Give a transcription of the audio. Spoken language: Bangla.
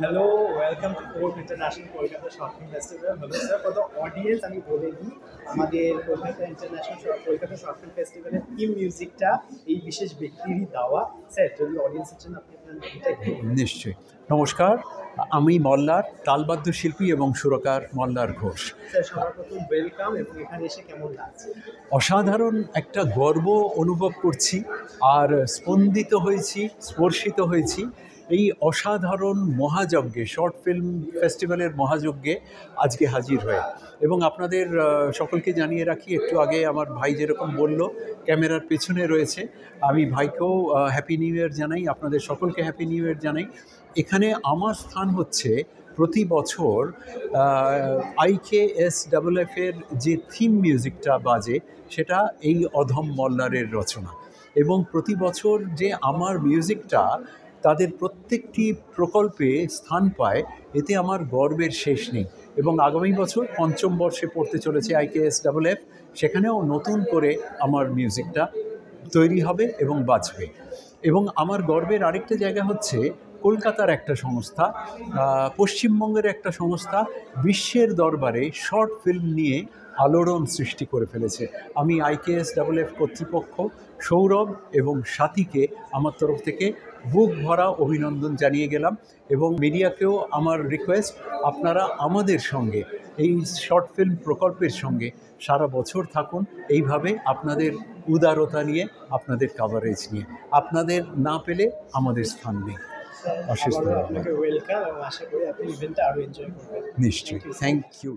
Hello, welcome to Fourth International Kolkata Shopping Festival. Hello sir, for the audience আমি বলে দিই আমাদের কলকাতা ইন্টারন্যাশনাল কলকাতা শপিং ফেস্টিভ্যালের থিম মিউজিকটা এই বিশেষ ব্যক্তিরই দেওয়া। স্যার যদি অডিয়েন্সের জন্য আপনি আপনার নামটা একটু নিশ্চয়ই। নমস্কার, আমি মল্লার তালবাদ্য শিল্পী এবং সুরকার মল্লার ঘোষ। স্যার সবার প্রথম ওয়েলকাম এবং এখানে এসে কেমন লাগছে? অসাধারণ একটা গর্ব অনুভব করছি আর স্পন্দিত হয়েছি, স্পর্শিত হয়েছি এই অসাধারণ মহাযজ্ঞে, শর্ট ফিল্ম ফেস্টিভ্যালের মহাযজ্ঞে আজকে হাজির হয়ে। এবং আপনাদের সকলকে জানিয়ে রাখি, একটু আগে আমার ভাই যেরকম বলল ক্যামেরার পেছনে রয়েছে, আমি ভাইকেও হ্যাপি নিউ ইয়ার জানাই, আপনাদের সকলকে হ্যাপি নিউ ইয়ার জানাই। এখানে আমার স্থান হচ্ছে প্রতি বছর IKSFF-এর যে থিম মিউজিকটা বাজে সেটা এই অধম মল্লারের রচনা, এবং প্রতি বছর যে আমার মিউজিকটা তাদের প্রত্যেকটি প্রকল্পে স্থান পায়, এতে আমার গর্বের শেষ নেই। এবং আগামী বছর পঞ্চম বর্ষে পড়তে চলেছে IKSFF, সেখানেও নতুন করে আমার মিউজিকটা তৈরি হবে এবং বাজবে। এবং আমার গর্বের আরেকটা জায়গা হচ্ছে কলকাতার একটা সংস্থা, পশ্চিমবঙ্গের একটা সংস্থা বিশ্বের দরবারে শর্ট ফিল্ম নিয়ে আলোড়ন সৃষ্টি করে ফেলেছে। আমি IKSFF কর্তৃপক্ষ সৌরভ এবং সাথীকে আমার তরফ থেকে বুক ভরা অভিনন্দন জানিয়ে গেলাম। এবং মিডিয়াকেও আমার রিকোয়েস্ট, আপনারা আমাদের সঙ্গে এই শর্ট ফিল্ম প্রকল্পের সঙ্গে সারা বছর থাকুন, এইভাবে আপনাদের উদারতা নিয়ে, আপনাদের কাভারেজ নিয়ে। আপনাদের না পেলে আমাদের স্থান নেই। অশেষ ধন্যবাদ। আপনাকে ওয়েলকাম এবং আশা করি আপনি ইভেন্টটা আরও এনজয় করবেন। নিশ্চয়ই, থ্যাংক ইউ।